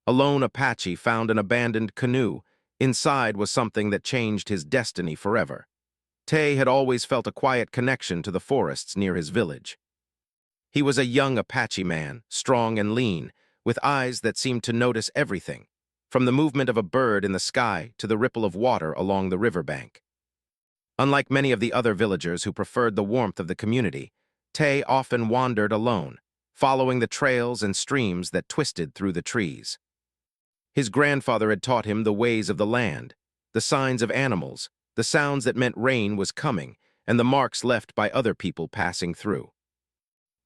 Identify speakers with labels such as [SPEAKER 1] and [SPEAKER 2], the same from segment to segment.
[SPEAKER 1] A lone Apache found an abandoned canoe. Inside was something that changed his destiny forever. Tay had always felt a quiet connection to the forests near his village. He was a young Apache man, strong and lean, with eyes that seemed to notice everything, from the movement of a bird in the sky to the ripple of water along the riverbank. Unlike many of the other villagers who preferred the warmth of the community, Tay often wandered alone, following the trails and streams that twisted through the trees. His grandfather had taught him the ways of the land, the signs of animals, the sounds that meant rain was coming, and the marks left by other people passing through.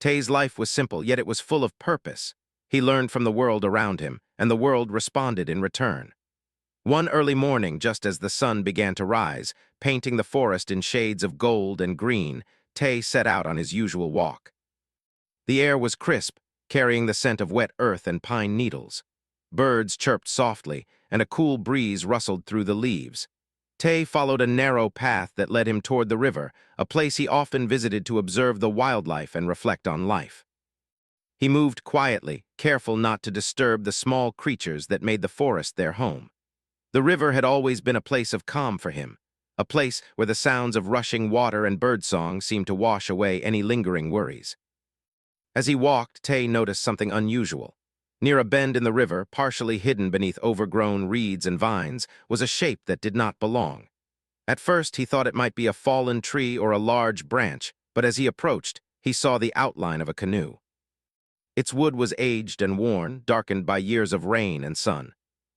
[SPEAKER 1] Tay's life was simple, yet it was full of purpose. He learned from the world around him, and the world responded in return. One early morning, just as the sun began to rise, painting the forest in shades of gold and green, Tay set out on his usual walk. The air was crisp, carrying the scent of wet earth and pine needles. Birds chirped softly, and a cool breeze rustled through the leaves. Tay followed a narrow path that led him toward the river, a place he often visited to observe the wildlife and reflect on life. He moved quietly, careful not to disturb the small creatures that made the forest their home. The river had always been a place of calm for him, a place where the sounds of rushing water and birdsong seemed to wash away any lingering worries. As he walked, Tay noticed something unusual. Near a bend in the river, partially hidden beneath overgrown reeds and vines, was a shape that did not belong. At first, he thought it might be a fallen tree or a large branch, but as he approached, he saw the outline of a canoe. Its wood was aged and worn, darkened by years of rain and sun.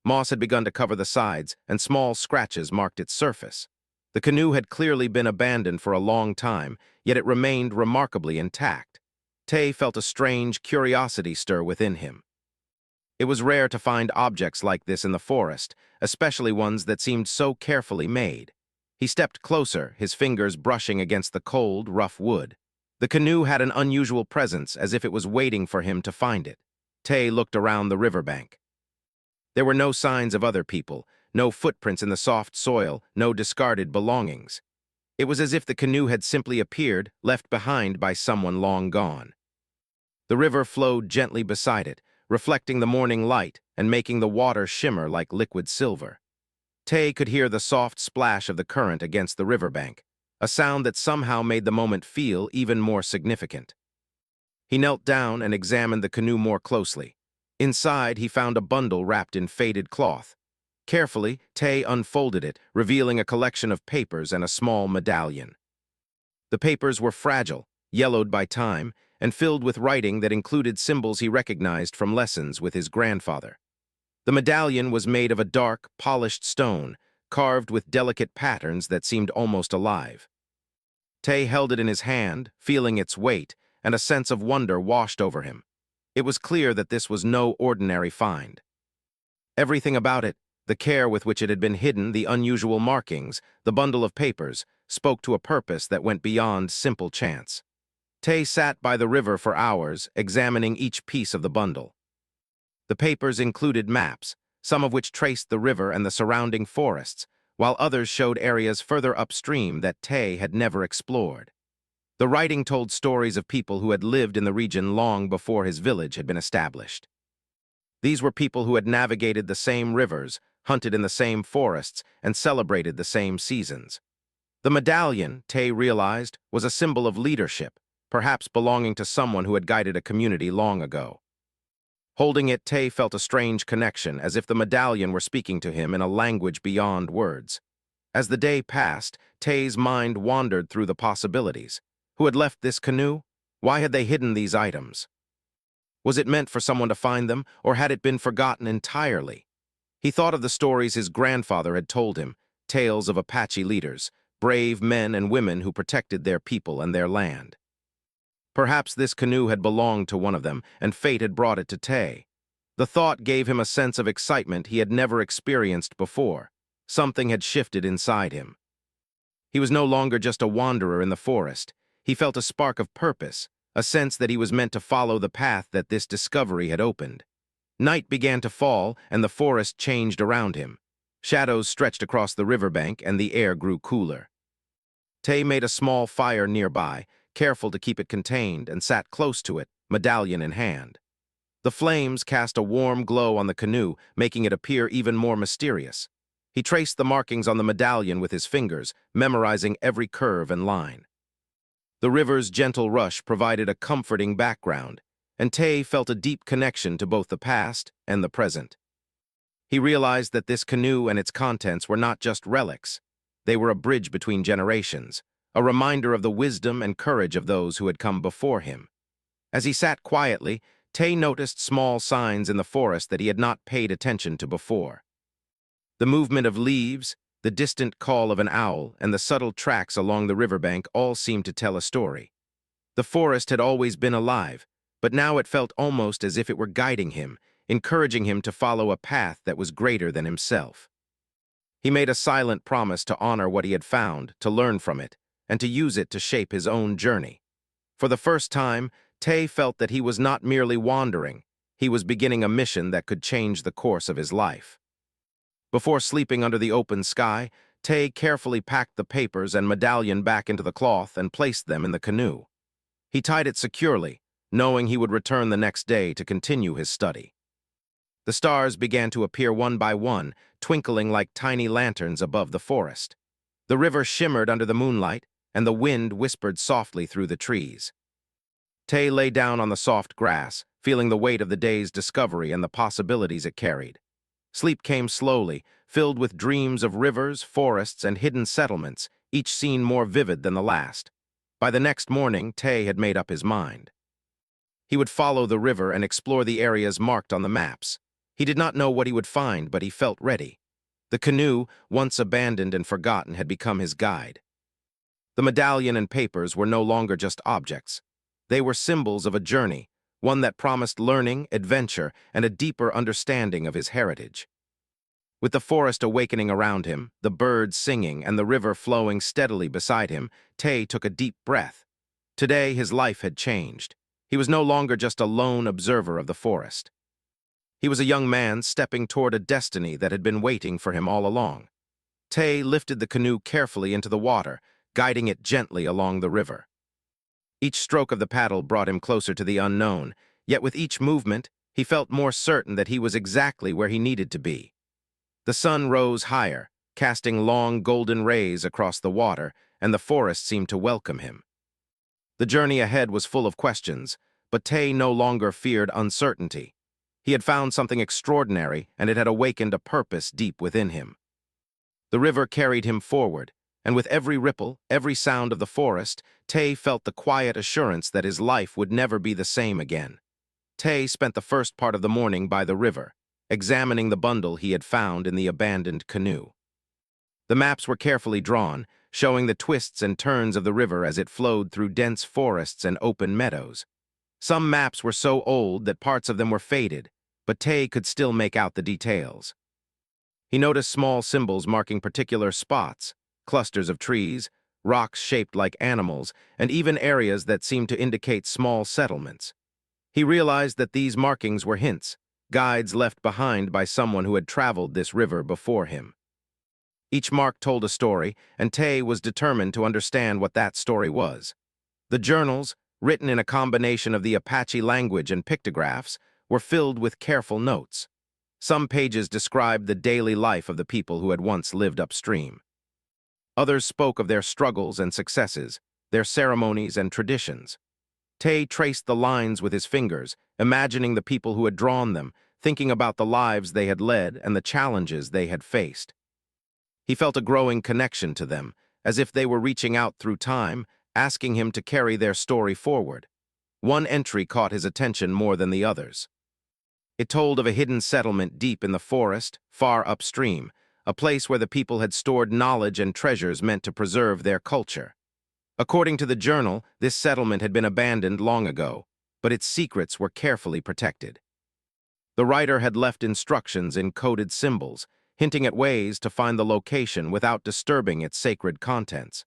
[SPEAKER 1] Moss had begun to cover the sides, and small scratches marked its surface. The canoe had clearly been abandoned for a long time, yet it remained remarkably intact. Tay felt a strange curiosity stir within him. It was rare to find objects like this in the forest, especially ones that seemed so carefully made. He stepped closer, his fingers brushing against the cold, rough wood. The canoe had an unusual presence, as if it was waiting for him to find it. Tay looked around the riverbank. There were no signs of other people, no footprints in the soft soil, no discarded belongings. It was as if the canoe had simply appeared, left behind by someone long gone. The river flowed gently beside it, reflecting the morning light and making the water shimmer like liquid silver. Tay could hear the soft splash of the current against the riverbank, a sound that somehow made the moment feel even more significant. He knelt down and examined the canoe more closely. Inside, he found a bundle wrapped in faded cloth. Carefully, Tay unfolded it, revealing a collection of papers and a small medallion. The papers were fragile, yellowed by time, and filled with writing that included symbols he recognized from lessons with his grandfather. The medallion was made of a dark, polished stone, carved with delicate patterns that seemed almost alive. Tay held it in his hand, feeling its weight, and a sense of wonder washed over him. It was clear that this was no ordinary find. Everything about it, the care with which it had been hidden, the unusual markings, the bundle of papers, spoke to a purpose that went beyond simple chance. Tay sat by the river for hours, examining each piece of the bundle. The papers included maps, some of which traced the river and the surrounding forests, while others showed areas further upstream that Tay had never explored. The writing told stories of people who had lived in the region long before his village had been established. These were people who had navigated the same rivers, hunted in the same forests, and celebrated the same seasons. The medallion, Tay realized, was a symbol of leadership, perhaps belonging to someone who had guided a community long ago. Holding it, Tay felt a strange connection, as if the medallion were speaking to him in a language beyond words. As the day passed, Tay's mind wandered through the possibilities. Who had left this canoe? Why had they hidden these items? Was it meant for someone to find them, or had it been forgotten entirely? He thought of the stories his grandfather had told him, tales of Apache leaders, brave men and women who protected their people and their land. Perhaps this canoe had belonged to one of them, and fate had brought it to Tay. The thought gave him a sense of excitement he had never experienced before. Something had shifted inside him. He was no longer just a wanderer in the forest. He felt a spark of purpose, a sense that he was meant to follow the path that this discovery had opened. Night began to fall, and the forest changed around him. Shadows stretched across the riverbank, and the air grew cooler. Tay made a small fire nearby, careful to keep it contained, and sat close to it, medallion in hand. The flames cast a warm glow on the canoe, making it appear even more mysterious. He traced the markings on the medallion with his fingers, memorizing every curve and line. The river's gentle rush provided a comforting background, and Tay felt a deep connection to both the past and the present. He realized that this canoe and its contents were not just relics. They were a bridge between generations, a reminder of the wisdom and courage of those who had come before him. As he sat quietly, Tay noticed small signs in the forest that he had not paid attention to before. The movement of leaves, the distant call of an owl, and the subtle tracks along the riverbank all seemed to tell a story. The forest had always been alive, but now it felt almost as if it were guiding him, encouraging him to follow a path that was greater than himself. He made a silent promise to honor what he had found, to learn from it, and to use it to shape his own journey. For the first time, Tay felt that he was not merely wandering, he was beginning a mission that could change the course of his life. Before sleeping under the open sky, Tay carefully packed the papers and medallion back into the cloth and placed them in the canoe. He tied it securely, knowing he would return the next day to continue his study. The stars began to appear one by one, twinkling like tiny lanterns above the forest. The river shimmered under the moonlight, and the wind whispered softly through the trees. Tay lay down on the soft grass, feeling the weight of the day's discovery and the possibilities it carried. Sleep came slowly, filled with dreams of rivers, forests, and hidden settlements, each scene more vivid than the last. By the next morning, Tay had made up his mind. He would follow the river and explore the areas marked on the maps. He did not know what he would find, but he felt ready. The canoe, once abandoned and forgotten, had become his guide. The medallion and papers were no longer just objects. They were symbols of a journey, one that promised learning, adventure, and a deeper understanding of his heritage. With the forest awakening around him, the birds singing, and the river flowing steadily beside him, Tay took a deep breath. Today, his life had changed. He was no longer just a lone observer of the forest. He was a young man stepping toward a destiny that had been waiting for him all along. Tay lifted the canoe carefully into the water, guiding it gently along the river. Each stroke of the paddle brought him closer to the unknown, yet with each movement, he felt more certain that he was exactly where he needed to be. The sun rose higher, casting long golden rays across the water, and the forest seemed to welcome him. The journey ahead was full of questions, but Tay no longer feared uncertainty. He had found something extraordinary, and it had awakened a purpose deep within him. The river carried him forward, and with every ripple, every sound of the forest, Tay felt the quiet assurance that his life would never be the same again. Tay spent the first part of the morning by the river, examining the bundle he had found in the abandoned canoe. The maps were carefully drawn, showing the twists and turns of the river as it flowed through dense forests and open meadows. Some maps were so old that parts of them were faded, but Tay could still make out the details. He noticed small symbols marking particular spots, clusters of trees, rocks shaped like animals, and even areas that seemed to indicate small settlements. He realized that these markings were hints, guides left behind by someone who had traveled this river before him. Each mark told a story, and Tay was determined to understand what that story was. The journals, written in a combination of the Apache language and pictographs, were filled with careful notes. Some pages described the daily life of the people who had once lived upstream. Others spoke of their struggles and successes, their ceremonies and traditions. Tay traced the lines with his fingers, imagining the people who had drawn them, thinking about the lives they had led and the challenges they had faced. He felt a growing connection to them, as if they were reaching out through time, asking him to carry their story forward. One entry caught his attention more than the others. It told of a hidden settlement deep in the forest, far upstream, a place where the people had stored knowledge and treasures meant to preserve their culture. According to the journal, this settlement had been abandoned long ago, but its secrets were carefully protected. The writer had left instructions in coded symbols, hinting at ways to find the location without disturbing its sacred contents.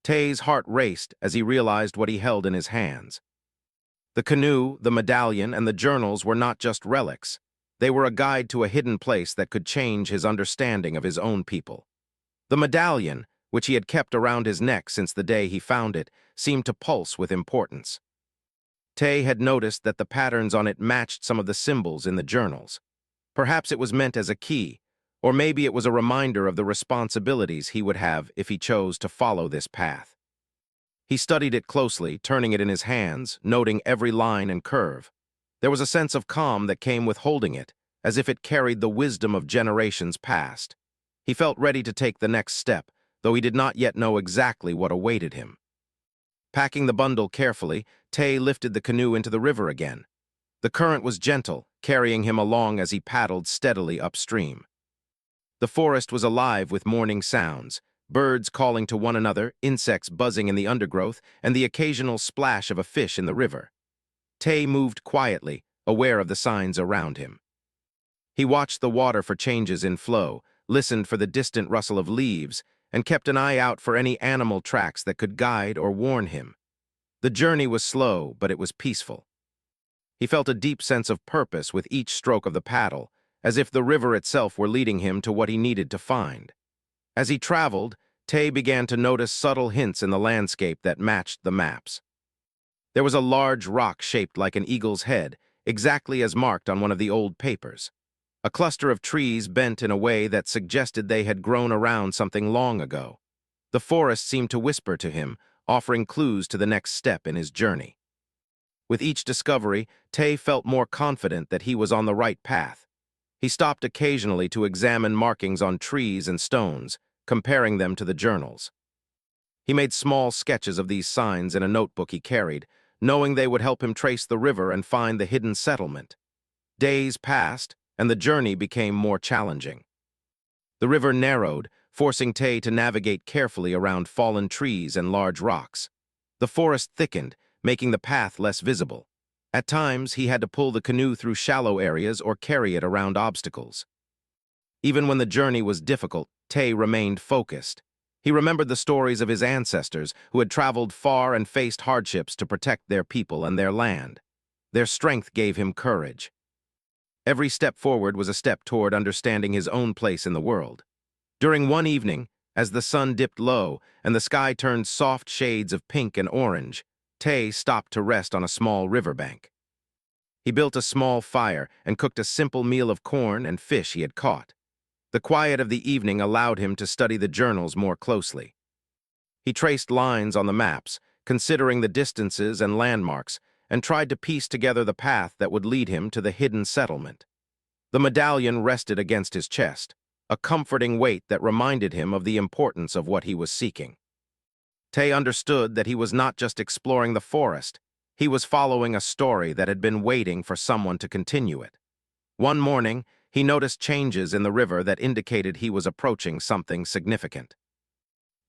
[SPEAKER 1] Tay's heart raced as he realized what he held in his hands. The canoe, the medallion, and the journals were not just relics. They were a guide to a hidden place that could change his understanding of his own people. The medallion, which he had kept around his neck since the day he found it, seemed to pulse with importance. Tay had noticed that the patterns on it matched some of the symbols in the journals. Perhaps it was meant as a key, or maybe it was a reminder of the responsibilities he would have if he chose to follow this path. He studied it closely, turning it in his hands, noting every line and curve. There was a sense of calm that came with holding it, as if it carried the wisdom of generations past. He felt ready to take the next step, though he did not yet know exactly what awaited him. Packing the bundle carefully, Tay lifted the canoe into the river again. The current was gentle, carrying him along as he paddled steadily upstream. The forest was alive with morning sounds, birds calling to one another, insects buzzing in the undergrowth, and the occasional splash of a fish in the river. Tay moved quietly, aware of the signs around him. He watched the water for changes in flow, listened for the distant rustle of leaves, and kept an eye out for any animal tracks that could guide or warn him. The journey was slow, but it was peaceful. He felt a deep sense of purpose with each stroke of the paddle, as if the river itself were leading him to what he needed to find. As he traveled, Tay began to notice subtle hints in the landscape that matched the maps. There was a large rock shaped like an eagle's head, exactly as marked on one of the old papers. A cluster of trees bent in a way that suggested they had grown around something long ago. The forest seemed to whisper to him, offering clues to the next step in his journey. With each discovery, Tay felt more confident that he was on the right path. He stopped occasionally to examine markings on trees and stones, comparing them to the journals. He made small sketches of these signs in a notebook he carried, knowing they would help him trace the river and find the hidden settlement. Days passed, and the journey became more challenging. The river narrowed, forcing Tay to navigate carefully around fallen trees and large rocks. The forest thickened, making the path less visible. At times, he had to pull the canoe through shallow areas or carry it around obstacles. Even when the journey was difficult, Tay remained focused. He remembered the stories of his ancestors who had traveled far and faced hardships to protect their people and their land. Their strength gave him courage. Every step forward was a step toward understanding his own place in the world. During one evening, as the sun dipped low and the sky turned soft shades of pink and orange, Tay stopped to rest on a small riverbank. He built a small fire and cooked a simple meal of corn and fish he had caught. The quiet of the evening allowed him to study the journals more closely. He traced lines on the maps, considering the distances and landmarks, and tried to piece together the path that would lead him to the hidden settlement. The medallion rested against his chest, a comforting weight that reminded him of the importance of what he was seeking. Tay understood that he was not just exploring the forest, he was following a story that had been waiting for someone to continue it. One morning, he noticed changes in the river that indicated he was approaching something significant.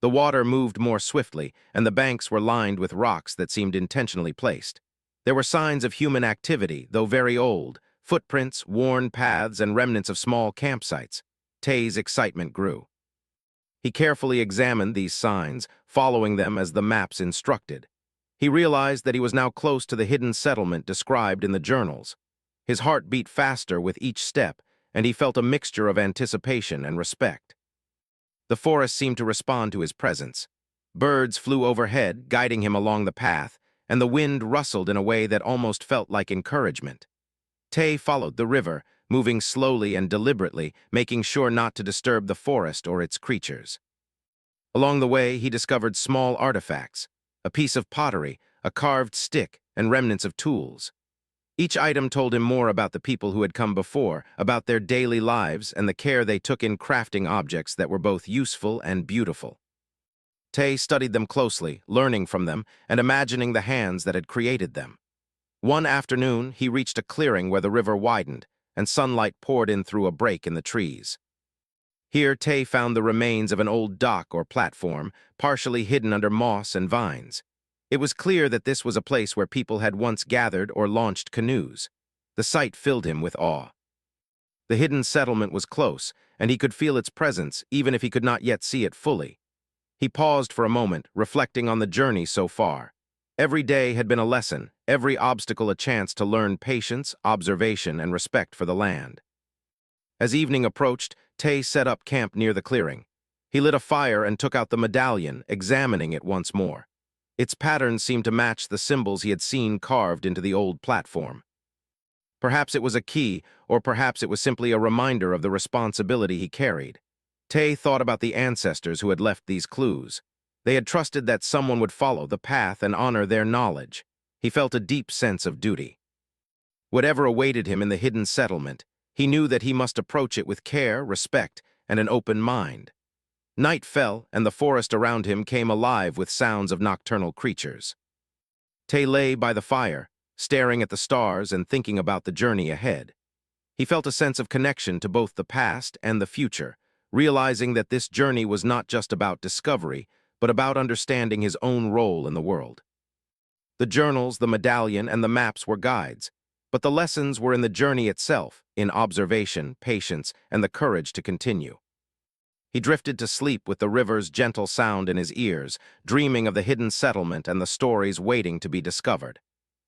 [SPEAKER 1] The water moved more swiftly, and the banks were lined with rocks that seemed intentionally placed. There were signs of human activity, though very old, footprints, worn paths, and remnants of small campsites. Tay's excitement grew. He carefully examined these signs, following them as the maps instructed. He realized that he was now close to the hidden settlement described in the journals. His heart beat faster with each step, and he felt a mixture of anticipation and respect. The forest seemed to respond to his presence. Birds flew overhead, guiding him along the path, and the wind rustled in a way that almost felt like encouragement. Tay followed the river, moving slowly and deliberately, making sure not to disturb the forest or its creatures. Along the way, he discovered small artifacts, a piece of pottery, a carved stick, and remnants of tools. Each item told him more about the people who had come before, about their daily lives and the care they took in crafting objects that were both useful and beautiful. Tay studied them closely, learning from them and imagining the hands that had created them. One afternoon, he reached a clearing where the river widened, and sunlight poured in through a break in the trees. Here, Tay found the remains of an old dock or platform, partially hidden under moss and vines. It was clear that this was a place where people had once gathered or launched canoes. The sight filled him with awe. The hidden settlement was close, and he could feel its presence even if he could not yet see it fully. He paused for a moment, reflecting on the journey so far. Every day had been a lesson, every obstacle a chance to learn patience, observation, and respect for the land. As evening approached, Tay set up camp near the clearing. He lit a fire and took out the medallion, examining it once more. Its patterns seemed to match the symbols he had seen carved into the old platform. Perhaps it was a key, or perhaps it was simply a reminder of the responsibility he carried. Tay thought about the ancestors who had left these clues. They had trusted that someone would follow the path and honor their knowledge. He felt a deep sense of duty. Whatever awaited him in the hidden settlement, he knew that he must approach it with care, respect, and an open mind. Night fell, and the forest around him came alive with sounds of nocturnal creatures. Tay lay by the fire, staring at the stars and thinking about the journey ahead. He felt a sense of connection to both the past and the future, realizing that this journey was not just about discovery, but about understanding his own role in the world. The journals, the medallion, and the maps were guides, but the lessons were in the journey itself, in observation, patience, and the courage to continue. He drifted to sleep with the river's gentle sound in his ears, dreaming of the hidden settlement and the stories waiting to be discovered.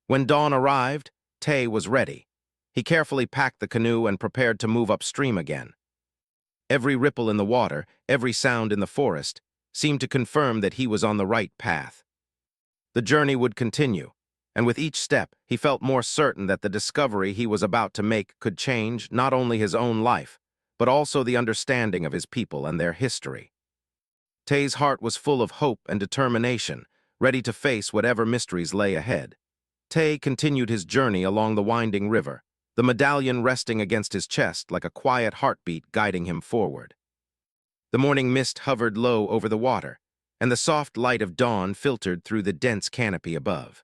[SPEAKER 1] When dawn arrived, Tay was ready. He carefully packed the canoe and prepared to move upstream again. Every ripple in the water, every sound in the forest, seemed to confirm that he was on the right path. The journey would continue, and with each step, he felt more certain that the discovery he was about to make could change not only his own life, but also the understanding of his people and their history. Tay's heart was full of hope and determination, ready to face whatever mysteries lay ahead. Tay continued his journey along the winding river, the medallion resting against his chest like a quiet heartbeat guiding him forward. The morning mist hovered low over the water, and the soft light of dawn filtered through the dense canopy above.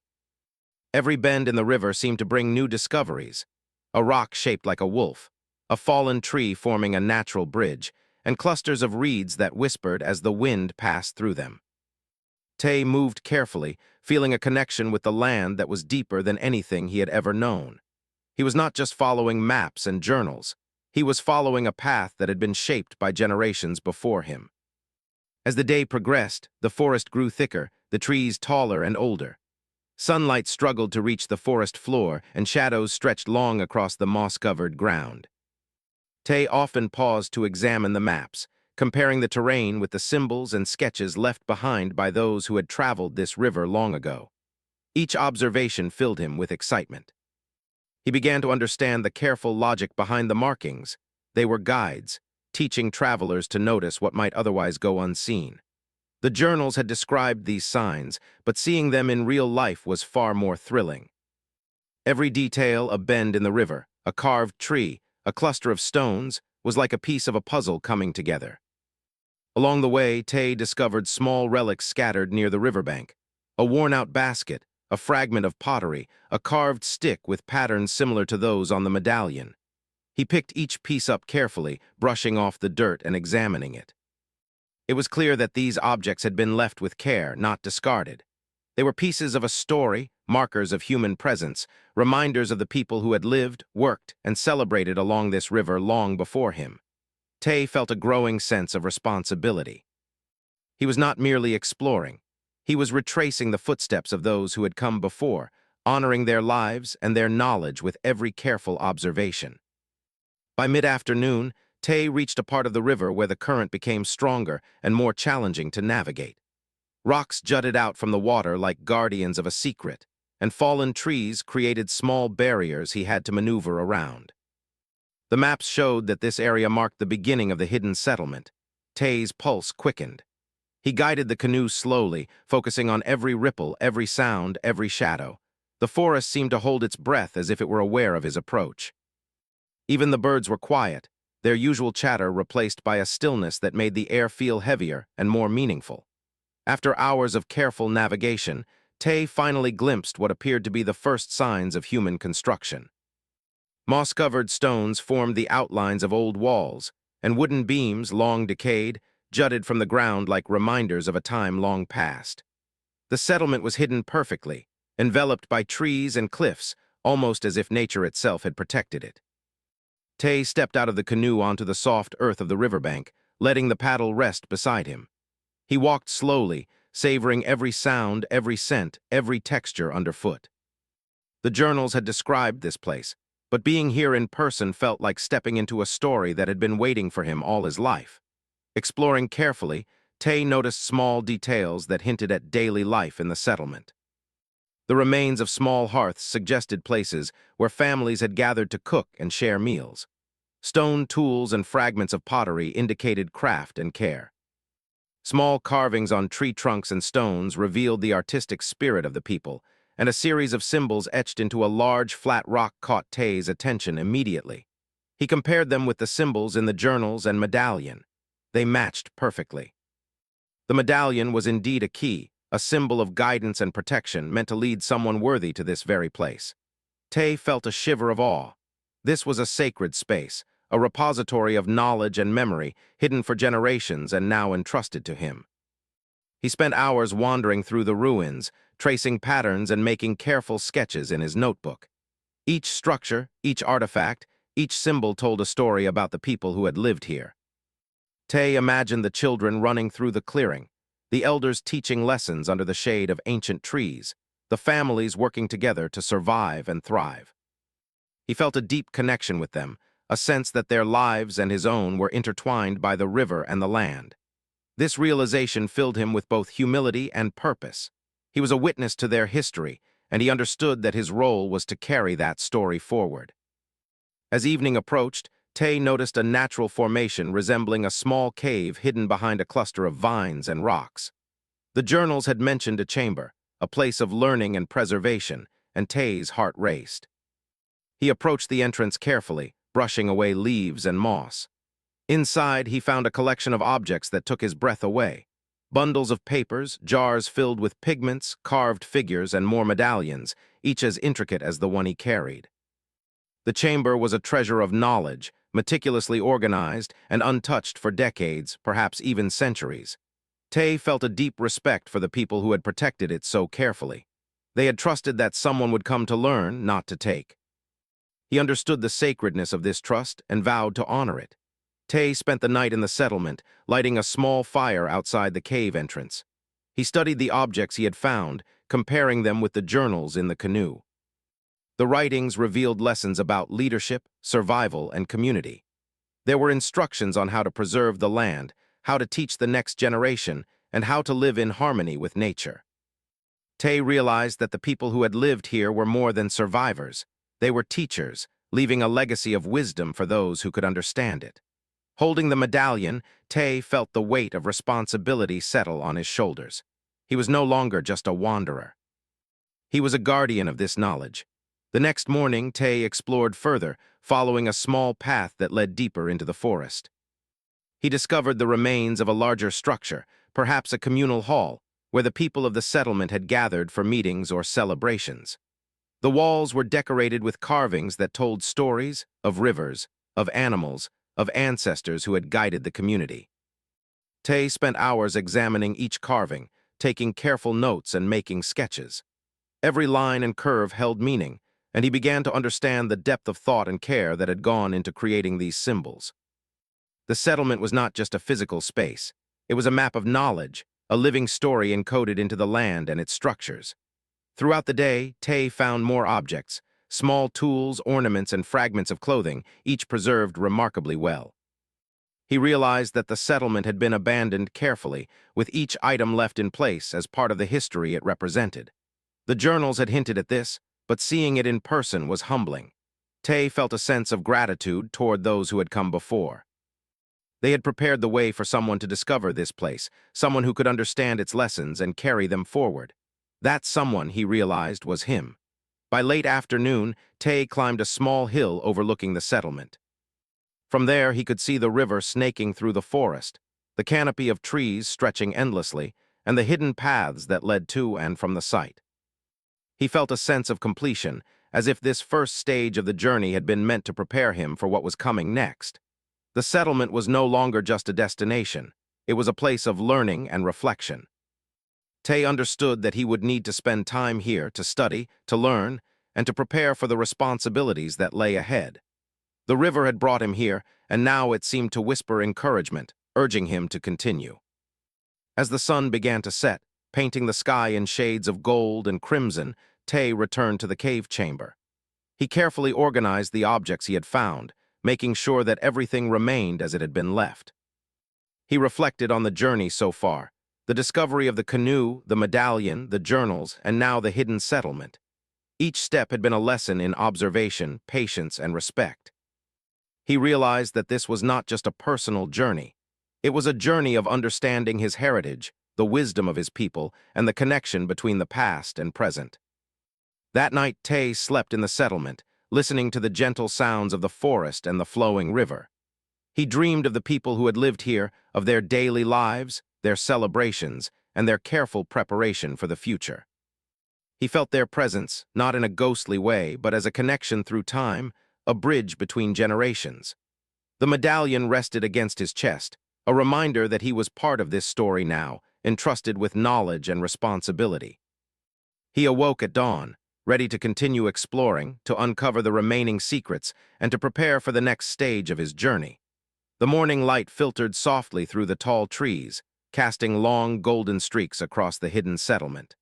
[SPEAKER 1] Every bend in the river seemed to bring new discoveries: a rock shaped like a wolf, a fallen tree forming a natural bridge, and clusters of reeds that whispered as the wind passed through them. Tay moved carefully, feeling a connection with the land that was deeper than anything he had ever known. He was not just following maps and journals. He was following a path that had been shaped by generations before him. As the day progressed, the forest grew thicker, the trees taller and older. Sunlight struggled to reach the forest floor, and shadows stretched long across the moss-covered ground. Tay often paused to examine the maps, comparing the terrain with the symbols and sketches left behind by those who had traveled this river long ago. Each observation filled him with excitement. He began to understand the careful logic behind the markings. They were guides, teaching travelers to notice what might otherwise go unseen. The journals had described these signs, but seeing them in real life was far more thrilling. Every detail, a bend in the river, a carved tree, a cluster of stones, was like a piece of a puzzle coming together. Along the way, Tay discovered small relics scattered near the riverbank: a worn-out basket, a fragment of pottery, a carved stick with patterns similar to those on the medallion. He picked each piece up carefully, brushing off the dirt and examining it. It was clear that these objects had been left with care, not discarded. They were pieces of a story, markers of human presence, reminders of the people who had lived, worked, and celebrated along this river long before him. Tay felt a growing sense of responsibility. He was not merely exploring. He was retracing the footsteps of those who had come before, honoring their lives and their knowledge with every careful observation. By mid-afternoon, Tay reached a part of the river where the current became stronger and more challenging to navigate. Rocks jutted out from the water like guardians of a secret, and fallen trees created small barriers he had to maneuver around. The maps showed that this area marked the beginning of the hidden settlement. Tay's pulse quickened. He guided the canoe slowly, focusing on every ripple, every sound, every shadow. The forest seemed to hold its breath as if it were aware of his approach. Even the birds were quiet, their usual chatter replaced by a stillness that made the air feel heavier and more meaningful. After hours of careful navigation, Tay finally glimpsed what appeared to be the first signs of human construction. Moss-covered stones formed the outlines of old walls, and wooden beams, long decayed, jutted from the ground like reminders of a time long past. The settlement was hidden perfectly, enveloped by trees and cliffs, almost as if nature itself had protected it. Tay stepped out of the canoe onto the soft earth of the riverbank, letting the paddle rest beside him. He walked slowly, savoring every sound, every scent, every texture underfoot. The journals had described this place, but being here in person felt like stepping into a story that had been waiting for him all his life. Exploring carefully, Tay noticed small details that hinted at daily life in the settlement. The remains of small hearths suggested places where families had gathered to cook and share meals. Stone tools and fragments of pottery indicated craft and care. Small carvings on tree trunks and stones revealed the artistic spirit of the people, and a series of symbols etched into a large, flat rock caught Tay's attention immediately. He compared them with the symbols in the journals and medallion. They matched perfectly. The medallion was indeed a key, a symbol of guidance and protection meant to lead someone worthy to this very place. Tay felt a shiver of awe. This was a sacred space, a repository of knowledge and memory, hidden for generations and now entrusted to him. He spent hours wandering through the ruins, tracing patterns and making careful sketches in his notebook. Each structure, each artifact, each symbol told a story about the people who had lived here. Tay imagined the children running through the clearing, the elders teaching lessons under the shade of ancient trees, the families working together to survive and thrive. He felt a deep connection with them, a sense that their lives and his own were intertwined by the river and the land. This realization filled him with both humility and purpose. He was a witness to their history, and he understood that his role was to carry that story forward. As evening approached, Tay noticed a natural formation resembling a small cave hidden behind a cluster of vines and rocks. The journals had mentioned a chamber, a place of learning and preservation, and Tay's heart raced. He approached the entrance carefully, brushing away leaves and moss. Inside, he found a collection of objects that took his breath away. Bundles of papers, jars filled with pigments, carved figures, and more medallions, each as intricate as the one he carried. The chamber was a treasure of knowledge, meticulously organized and untouched for decades, perhaps even centuries. Tay felt a deep respect for the people who had protected it so carefully. They had trusted that someone would come to learn, not to take. He understood the sacredness of this trust and vowed to honor it. Tay spent the night in the settlement, lighting a small fire outside the cave entrance. He studied the objects he had found, comparing them with the journals in the canoe. The writings revealed lessons about leadership, survival, and community. There were instructions on how to preserve the land, how to teach the next generation, and how to live in harmony with nature. Tay realized that the people who had lived here were more than survivors. They were teachers, leaving a legacy of wisdom for those who could understand it. Holding the medallion, Tay felt the weight of responsibility settle on his shoulders. He was no longer just a wanderer. He was a guardian of this knowledge. The next morning, Tay explored further, following a small path that led deeper into the forest. He discovered the remains of a larger structure, perhaps a communal hall, where the people of the settlement had gathered for meetings or celebrations. The walls were decorated with carvings that told stories of rivers, of animals, of ancestors who had guided the community. Tay spent hours examining each carving, taking careful notes and making sketches. Every line and curve held meaning, and he began to understand the depth of thought and care that had gone into creating these symbols. The settlement was not just a physical space. It was a map of knowledge, a living story encoded into the land and its structures. Throughout the day, Tay found more objects, small tools, ornaments, and fragments of clothing, each preserved remarkably well. He realized that the settlement had been abandoned carefully, with each item left in place as part of the history it represented. The journals had hinted at this, but seeing it in person was humbling. Tay felt a sense of gratitude toward those who had come before. They had prepared the way for someone to discover this place, someone who could understand its lessons and carry them forward. That someone, he realized, was him. By late afternoon, Tay climbed a small hill overlooking the settlement. From there, he could see the river snaking through the forest, the canopy of trees stretching endlessly, and the hidden paths that led to and from the site. He felt a sense of completion, as if this first stage of the journey had been meant to prepare him for what was coming next. The settlement was no longer just a destination. It was a place of learning and reflection. Tay understood that he would need to spend time here to study, to learn, and to prepare for the responsibilities that lay ahead. The river had brought him here, and now it seemed to whisper encouragement, urging him to continue. As the sun began to set, painting the sky in shades of gold and crimson, Tay returned to the cave chamber. He carefully organized the objects he had found, making sure that everything remained as it had been left. He reflected on the journey so far, the discovery of the canoe, the medallion, the journals, and now the hidden settlement. Each step had been a lesson in observation, patience, and respect. He realized that this was not just a personal journey. It was a journey of understanding his heritage, the wisdom of his people, and the connection between the past and present. That night, Tay slept in the settlement, listening to the gentle sounds of the forest and the flowing river. He dreamed of the people who had lived here, of their daily lives, their celebrations, and their careful preparation for the future. He felt their presence, not in a ghostly way, but as a connection through time, a bridge between generations. The medallion rested against his chest, a reminder that he was part of this story now, entrusted with knowledge and responsibility. He awoke at dawn, ready to continue exploring, to uncover the remaining secrets, and to prepare for the next stage of his journey. The morning light filtered softly through the tall trees, casting long golden streaks across the hidden settlement.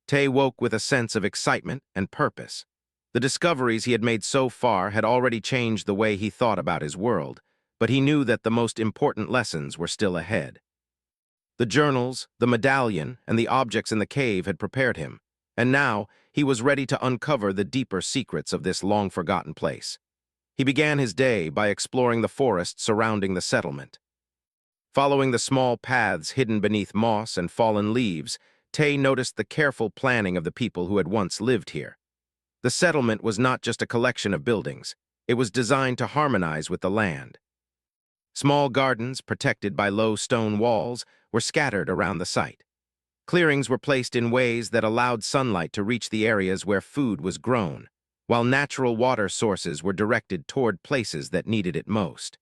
[SPEAKER 1] Tay woke with a sense of excitement and purpose. The discoveries he had made so far had already changed the way he thought about his world, but he knew that the most important lessons were still ahead. The journals, the medallion, and the objects in the cave had prepared him, and now he was ready to uncover the deeper secrets of this long-forgotten place. He began his day by exploring the forest surrounding the settlement. Following the small paths hidden beneath moss and fallen leaves, Tay noticed the careful planning of the people who had once lived here. The settlement was not just a collection of buildings. It was designed to harmonize with the land. Small gardens, protected by low stone walls, were scattered around the site. Clearings were placed in ways that allowed sunlight to reach the areas where food was grown, while natural water sources were directed toward places that needed it most.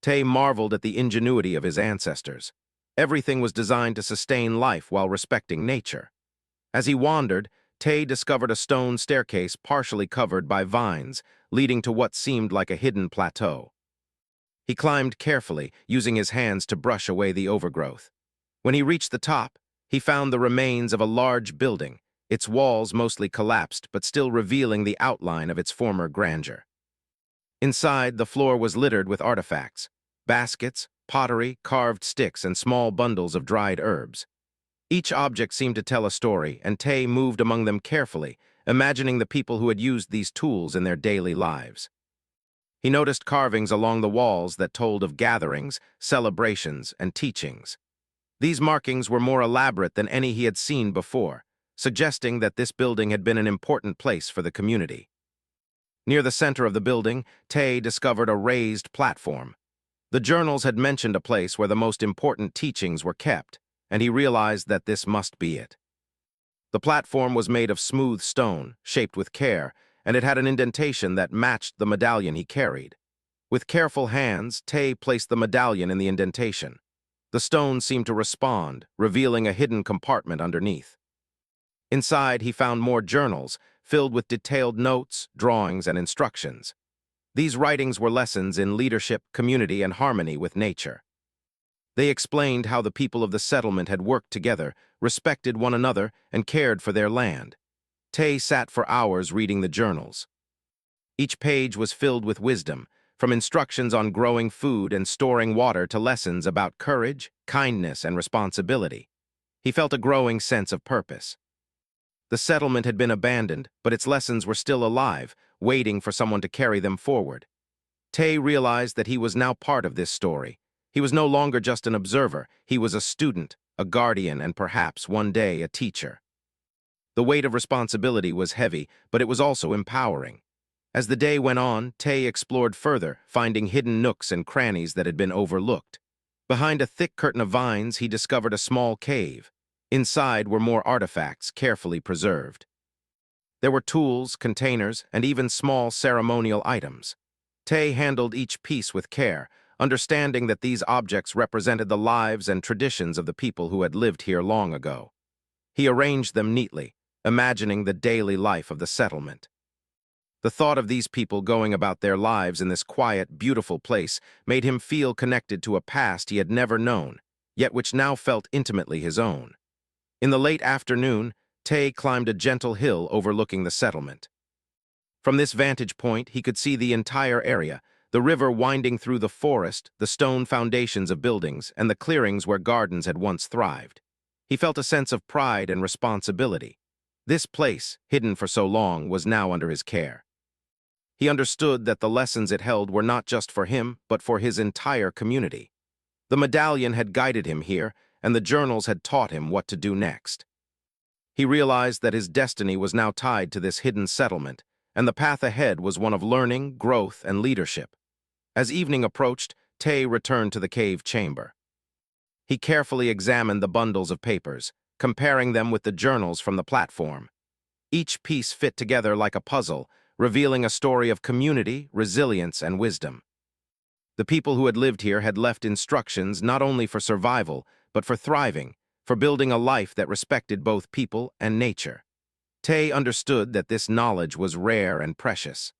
[SPEAKER 1] Tay marveled at the ingenuity of his ancestors. Everything was designed to sustain life while respecting nature. As he wandered, Tay discovered a stone staircase partially covered by vines, leading to what seemed like a hidden plateau. He climbed carefully, using his hands to brush away the overgrowth. When he reached the top, he found the remains of a large building, its walls mostly collapsed but still revealing the outline of its former grandeur. Inside, the floor was littered with artifacts: baskets, pottery, carved sticks, and small bundles of dried herbs. Each object seemed to tell a story, and Tay moved among them carefully, imagining the people who had used these tools in their daily lives. He noticed carvings along the walls that told of gatherings, celebrations, and teachings. These markings were more elaborate than any he had seen before, suggesting that this building had been an important place for the community. Near the center of the building, Tay discovered a raised platform. The journals had mentioned a place where the most important teachings were kept, and he realized that this must be it. The platform was made of smooth stone, shaped with care, and it had an indentation that matched the medallion he carried. With careful hands, Tay placed the medallion in the indentation. The stone seemed to respond, revealing a hidden compartment underneath. Inside, he found more journals, filled with detailed notes, drawings, and instructions. These writings were lessons in leadership, community, and harmony with nature. They explained how the people of the settlement had worked together, respected one another, and cared for their land. Tay sat for hours reading the journals. Each page was filled with wisdom, from instructions on growing food and storing water to lessons about courage, kindness, and responsibility. He felt a growing sense of purpose. The settlement had been abandoned, but its lessons were still alive, waiting for someone to carry them forward. Tay realized that he was now part of this story. He was no longer just an observer. He was a student, a guardian, and perhaps, one day, a teacher. The weight of responsibility was heavy, but it was also empowering. As the day went on, Tay explored further, finding hidden nooks and crannies that had been overlooked. Behind a thick curtain of vines, he discovered a small cave. Inside were more artifacts, carefully preserved. There were tools, containers, and even small ceremonial items. Tay handled each piece with care, understanding that these objects represented the lives and traditions of the people who had lived here long ago. He arranged them neatly, imagining the daily life of the settlement. The thought of these people going about their lives in this quiet, beautiful place made him feel connected to a past he had never known, yet which now felt intimately his own. In the late afternoon, Tay climbed a gentle hill overlooking the settlement. From this vantage point, he could see the entire area, The river winding through the forest, the stone foundations of buildings, and the clearings where gardens had once thrived. He felt a sense of pride and responsibility. This place, hidden for so long, was now under his care. He understood that the lessons it held were not just for him, but for his entire community. The medallion had guided him here, and the journals had taught him what to do next. He realized that his destiny was now tied to this hidden settlement, and the path ahead was one of learning, growth, and leadership. As evening approached, Tay returned to the cave chamber. He carefully examined the bundles of papers, comparing them with the journals from the platform. Each piece fit together like a puzzle, revealing a story of community, resilience, and wisdom. The people who had lived here had left instructions not only for survival, but for thriving, for building a life that respected both people and nature. Tay understood that this knowledge was rare and precious.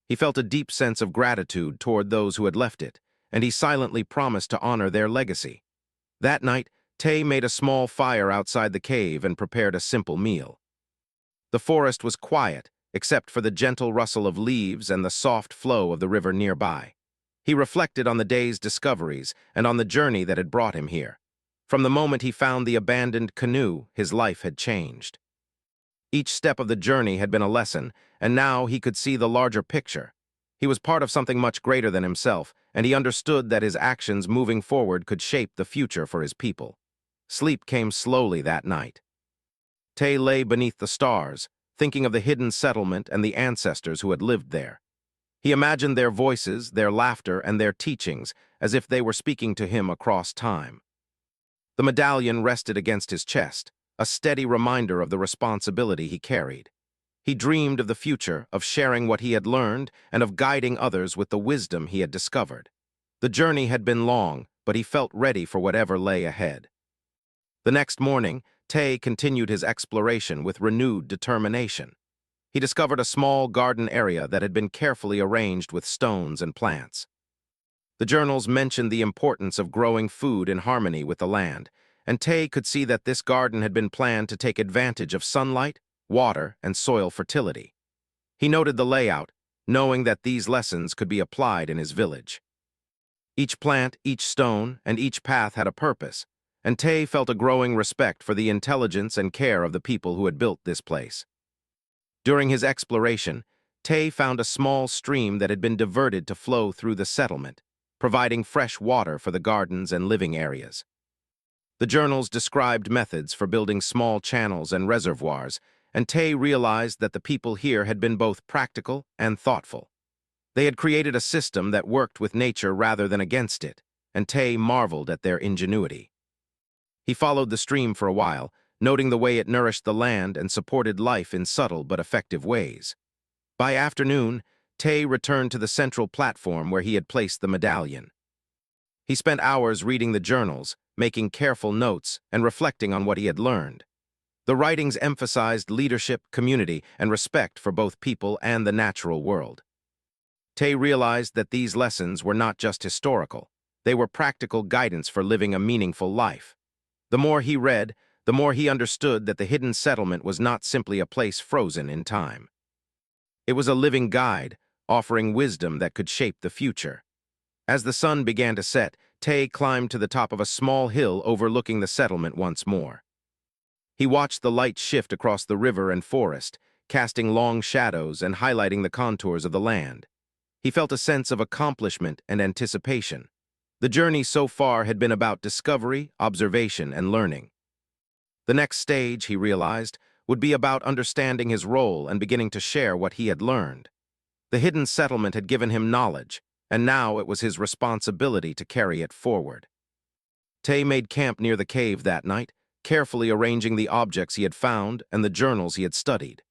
[SPEAKER 1] He felt a deep sense of gratitude toward those who had left it, and he silently promised to honor their legacy. That night, Tay made a small fire outside the cave and prepared a simple meal. The forest was quiet, except for the gentle rustle of leaves and the soft flow of the river nearby. He reflected on the day's discoveries and on the journey that had brought him here. From the moment he found the abandoned canoe, his life had changed. Each step of the journey had been a lesson, and now he could see the larger picture. He was part of something much greater than himself, and he understood that his actions moving forward could shape the future for his people. Sleep came slowly that night. Tay lay beneath the stars, thinking of the hidden settlement and the ancestors who had lived there. He imagined their voices, their laughter, and their teachings as if they were speaking to him across time. The medallion rested against his chest, a steady reminder of the responsibility he carried. He dreamed of the future, of sharing what he had learned, and of guiding others with the wisdom he had discovered. The journey had been long, but he felt ready for whatever lay ahead. The next morning, Tay continued his exploration with renewed determination. He discovered a small garden area that had been carefully arranged with stones and plants. The journals mentioned the importance of growing food in harmony with the land, and Tay could see that this garden had been planned to take advantage of sunlight, water, and soil fertility. He noted the layout, knowing that these lessons could be applied in his village. Each plant, each stone, and each path had a purpose, and Tay felt a growing respect for the intelligence and care of the people who had built this place. During his exploration, Tay found a small stream that had been diverted to flow through the settlement, providing fresh water for the gardens and living areas. The journals described methods for building small channels and reservoirs, and Tay realized that the people here had been both practical and thoughtful. They had created a system that worked with nature rather than against it, and Tay marveled at their ingenuity. He followed the stream for a while, noting the way it nourished the land and supported life in subtle but effective ways. By afternoon, Tay returned to the central platform where he had placed the medallion. He spent hours reading the journals, making careful notes, and reflecting on what he had learned. The writings emphasized leadership, community, and respect for both people and the natural world. Tay realized that these lessons were not just historical. They were practical guidance for living a meaningful life. The more he read, the more he understood that the hidden settlement was not simply a place frozen in time. It was a living guide, offering wisdom that could shape the future. As the sun began to set, Tay climbed to the top of a small hill overlooking the settlement once more. He watched the light shift across the river and forest, casting long shadows and highlighting the contours of the land. He felt a sense of accomplishment and anticipation. The journey so far had been about discovery, observation, and learning. The next stage, he realized, would be about understanding his role and beginning to share what he had learned. The hidden settlement had given him knowledge, and now it was his responsibility to carry it forward. Tay made camp near the cave that night, carefully arranging the objects he had found and the journals he had studied.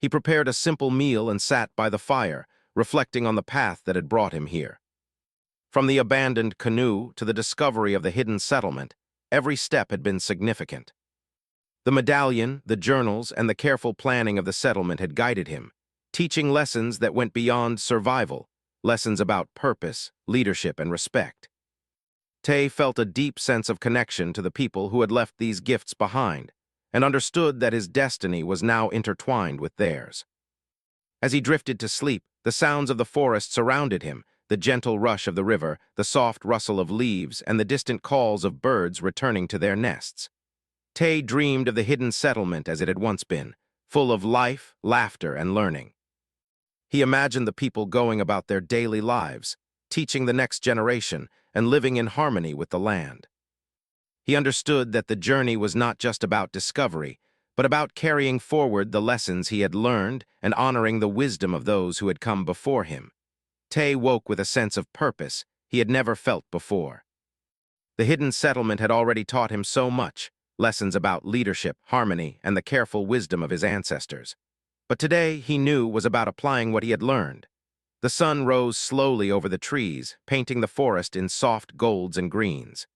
[SPEAKER 1] He prepared a simple meal and sat by the fire, reflecting on the path that had brought him here. From the abandoned canoe to the discovery of the hidden settlement, every step had been significant. The medallion, the journals, and the careful planning of the settlement had guided him, teaching lessons that went beyond survival, lessons about purpose, leadership, and respect. Tay felt a deep sense of connection to the people who had left these gifts behind, and understood that his destiny was now intertwined with theirs. As he drifted to sleep, the sounds of the forest surrounded him, the gentle rush of the river, the soft rustle of leaves, and the distant calls of birds returning to their nests. Tay dreamed of the hidden settlement as it had once been, full of life, laughter, and learning. He imagined the people going about their daily lives, teaching the next generation, and living in harmony with the land. He understood that the journey was not just about discovery, but about carrying forward the lessons he had learned and honoring the wisdom of those who had come before him. Tay woke with a sense of purpose he had never felt before. The hidden settlement had already taught him so much, lessons about leadership, harmony, and the careful wisdom of his ancestors. But today, he knew, was about applying what he had learned. The sun rose slowly over the trees, painting the forest in soft golds and greens.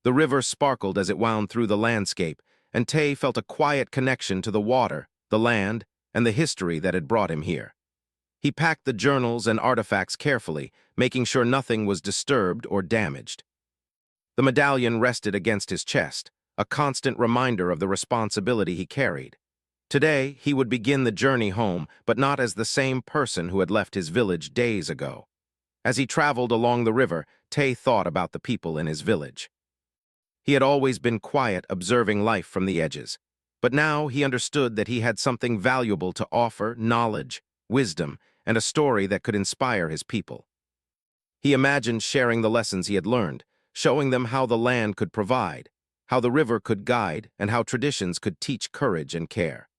[SPEAKER 1] The river sparkled as it wound through the landscape, and Tay felt a quiet connection to the water, the land, and the history that had brought him here. He packed the journals and artifacts carefully, making sure nothing was disturbed or damaged. The medallion rested against his chest, a constant reminder of the responsibility he carried. Today, he would begin the journey home, but not as the same person who had left his village days ago. As he traveled along the river, Tay thought about the people in his village. He had always been quiet, observing life from the edges. But now he understood that he had something valuable to offer: knowledge, wisdom, and a story that could inspire his people. He imagined sharing the lessons he had learned, showing them how the land could provide, how the river could guide, and how traditions could teach courage and care.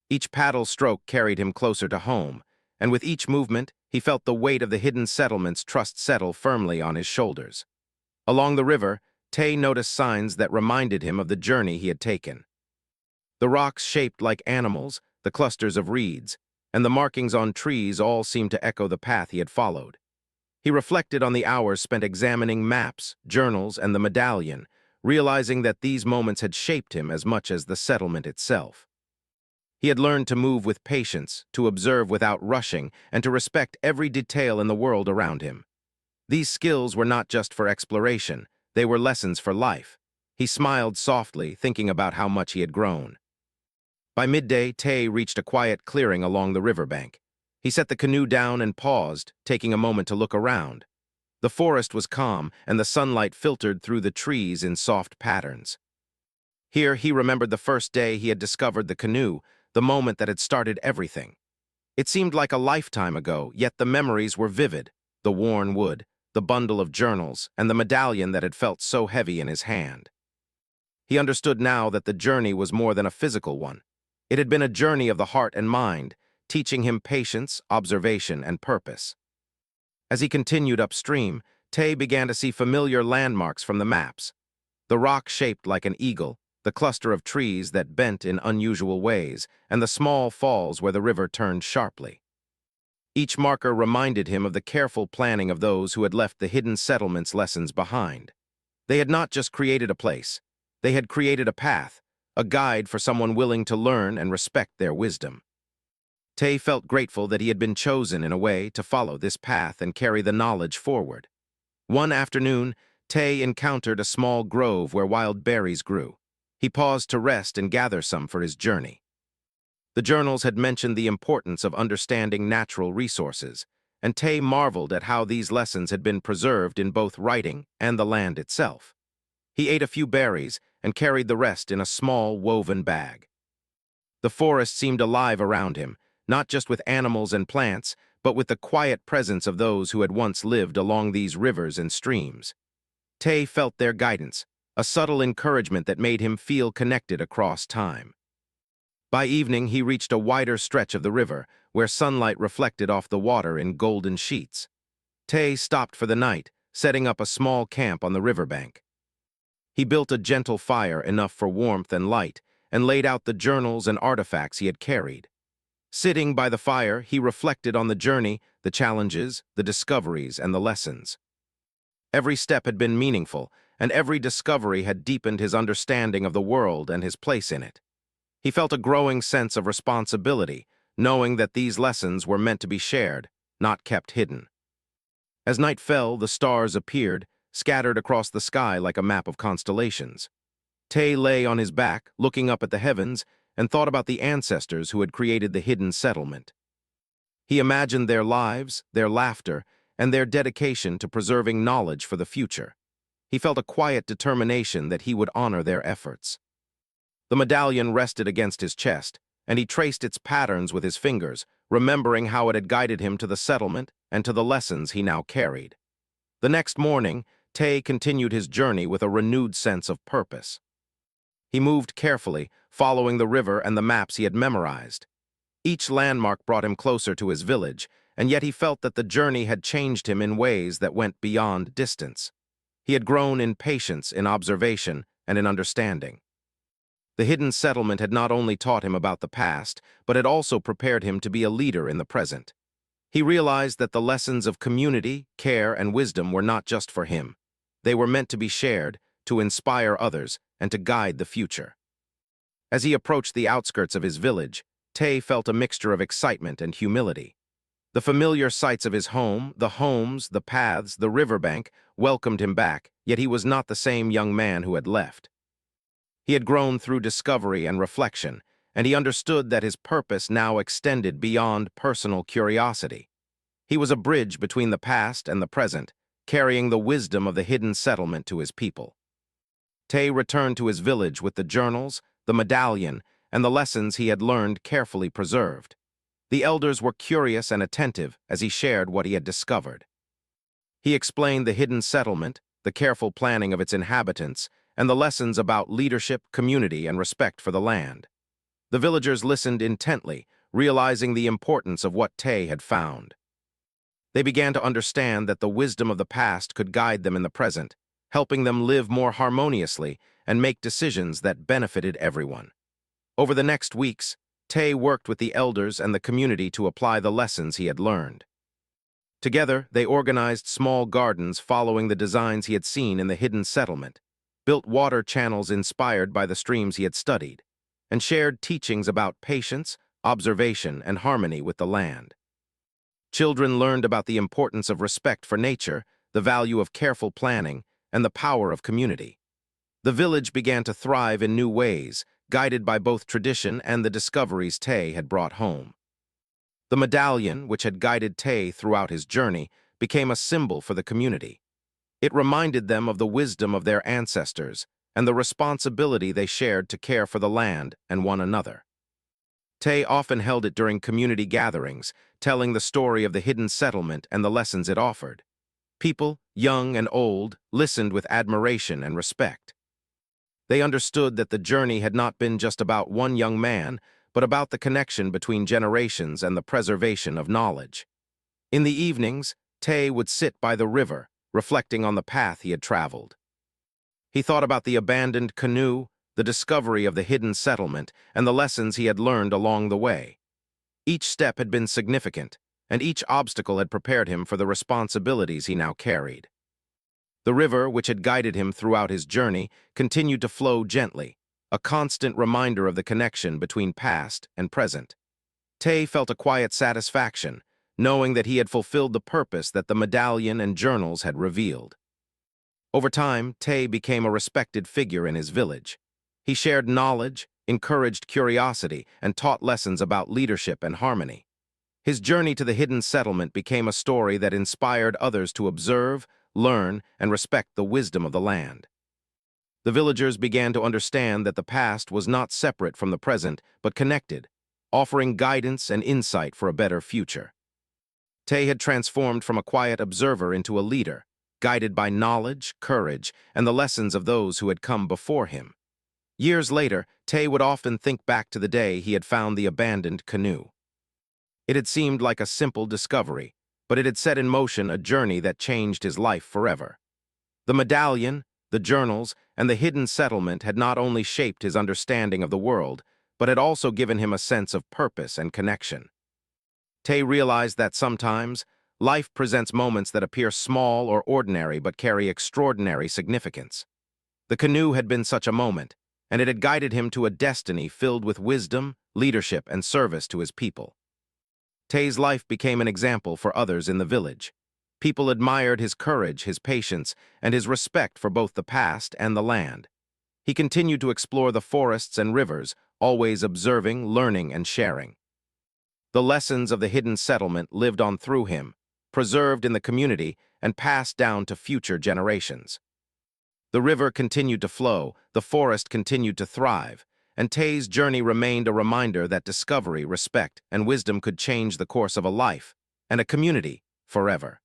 [SPEAKER 1] Each paddle stroke carried him closer to home, and with each movement, he felt the weight of the hidden settlement's trust settle firmly on his shoulders. Along the river, Tay noticed signs that reminded him of the journey he had taken. The rocks shaped like animals, the clusters of reeds, and the markings on trees all seemed to echo the path he had followed. He reflected on the hours spent examining maps, journals, and the medallion, realizing that these moments had shaped him as much as the settlement itself. He had learned to move with patience, to observe without rushing, and to respect every detail in the world around him. These skills were not just for exploration, they were lessons for life. He smiled softly, thinking about how much he had grown. By midday, Tay reached a quiet clearing along the riverbank. He set the canoe down and paused, taking a moment to look around. The forest was calm, and the sunlight filtered through the trees in soft patterns. Here he remembered the first day he had discovered the canoe, the moment that had started everything. It seemed like a lifetime ago, yet the memories were vivid: the worn wood, the bundle of journals, and the medallion that had felt so heavy in his hand. He understood now that the journey was more than a physical one. It had been a journey of the heart and mind, teaching him patience, observation, and purpose. As he continued upstream, Tay began to see familiar landmarks from the maps. The rock shaped like an eagle, the cluster of trees that bent in unusual ways, and the small falls where the river turned sharply. Each marker reminded him of the careful planning of those who had left the hidden settlement's lessons behind. They had not just created a place, they had created a path, a guide for someone willing to learn and respect their wisdom. Tay felt grateful that he had been chosen in a way to follow this path and carry the knowledge forward. One afternoon, Tay encountered a small grove where wild berries grew. He paused to rest and gather some for his journey. The journals had mentioned the importance of understanding natural resources, and Tay marveled at how these lessons had been preserved in both writing and the land itself. He ate a few berries and carried the rest in a small woven bag. The forest seemed alive around him, not just with animals and plants, but with the quiet presence of those who had once lived along these rivers and streams. Tay felt their guidance, a subtle encouragement that made him feel connected across time. By evening, he reached a wider stretch of the river, where sunlight reflected off the water in golden sheets. Tay stopped for the night, setting up a small camp on the riverbank. He built a gentle fire, enough for warmth and light, and laid out the journals and artifacts he had carried. Sitting by the fire, he reflected on the journey, the challenges, the discoveries, and the lessons. Every step had been meaningful, and every discovery had deepened his understanding of the world and his place in it. He felt a growing sense of responsibility, knowing that these lessons were meant to be shared, not kept hidden. As night fell, the stars appeared, scattered across the sky like a map of constellations. Tay lay on his back, looking up at the heavens, and thought about the ancestors who had created the hidden settlement. He imagined their lives, their laughter, and their dedication to preserving knowledge for the future. He felt a quiet determination that he would honor their efforts. The medallion rested against his chest, and he traced its patterns with his fingers, remembering how it had guided him to the settlement and to the lessons he now carried. The next morning, Tay continued his journey with a renewed sense of purpose. He moved carefully, following the river and the maps he had memorized. Each landmark brought him closer to his village, and yet he felt that the journey had changed him in ways that went beyond distance. He had grown in patience, in observation, and in understanding. The hidden settlement had not only taught him about the past, but had also prepared him to be a leader in the present. He realized that the lessons of community, care, and wisdom were not just for him. They were meant to be shared, to inspire others, and to guide the future. As he approached the outskirts of his village, Tay felt a mixture of excitement and humility. The familiar sights of his home, the homes, the paths, the riverbank, welcomed him back, yet he was not the same young man who had left. He had grown through discovery and reflection, and he understood that his purpose now extended beyond personal curiosity. He was a bridge between the past and the present, carrying the wisdom of the hidden settlement to his people. Tay returned to his village with the journals, the medallion, and the lessons he had learned carefully preserved. The elders were curious and attentive as he shared what he had discovered. He explained the hidden settlement, the careful planning of its inhabitants, and the lessons about leadership, community, and respect for the land. The villagers listened intently, realizing the importance of what Tay had found. They began to understand that the wisdom of the past could guide them in the present, helping them live more harmoniously and make decisions that benefited everyone. Over the next weeks, Tay worked with the elders and the community to apply the lessons he had learned. Together, they organized small gardens following the designs he had seen in the hidden settlement, built water channels inspired by the streams he had studied, and shared teachings about patience, observation, and harmony with the land. Children learned about the importance of respect for nature, the value of careful planning, and the power of community. The village began to thrive in new ways, guided by both tradition and the discoveries Tay had brought home. The medallion, which had guided Tay throughout his journey, became a symbol for the community. It reminded them of the wisdom of their ancestors and the responsibility they shared to care for the land and one another. Tay often held it during community gatherings, telling the story of the hidden settlement and the lessons it offered. People, young and old, listened with admiration and respect. They understood that the journey had not been just about one young man, but about the connection between generations and the preservation of knowledge. In the evenings, Tay would sit by the river, reflecting on the path he had traveled. He thought about the abandoned canoe, the discovery of the hidden settlement, and the lessons he had learned along the way. Each step had been significant, and each obstacle had prepared him for the responsibilities he now carried. The river, which had guided him throughout his journey, continued to flow gently, a constant reminder of the connection between past and present. Tay felt a quiet satisfaction, knowing that he had fulfilled the purpose that the medallion and journals had revealed. Over time, Tay became a respected figure in his village. He shared knowledge, encouraged curiosity, and taught lessons about leadership and harmony. His journey to the hidden settlement became a story that inspired others to observe, learn, and respect the wisdom of the land. The villagers began to understand that the past was not separate from the present, but connected, offering guidance and insight for a better future. Tay had transformed from a quiet observer into a leader, guided by knowledge, courage, and the lessons of those who had come before him. Years later, Tay would often think back to the day he had found the abandoned canoe. It had seemed like a simple discovery, but it had set in motion a journey that changed his life forever. The medallion, the journals, and the hidden settlement had not only shaped his understanding of the world, but had also given him a sense of purpose and connection. Tay realized that sometimes, life presents moments that appear small or ordinary but carry extraordinary significance. The canoe had been such a moment, and it had guided him to a destiny filled with wisdom, leadership, and service to his people. Tay's life became an example for others in the village. People admired his courage, his patience, and his respect for both the past and the land. He continued to explore the forests and rivers, always observing, learning, and sharing. The lessons of the hidden settlement lived on through him, preserved in the community and passed down to future generations. The river continued to flow, the forest continued to thrive, and Tay's journey remained a reminder that discovery, respect, and wisdom could change the course of a life and a community forever.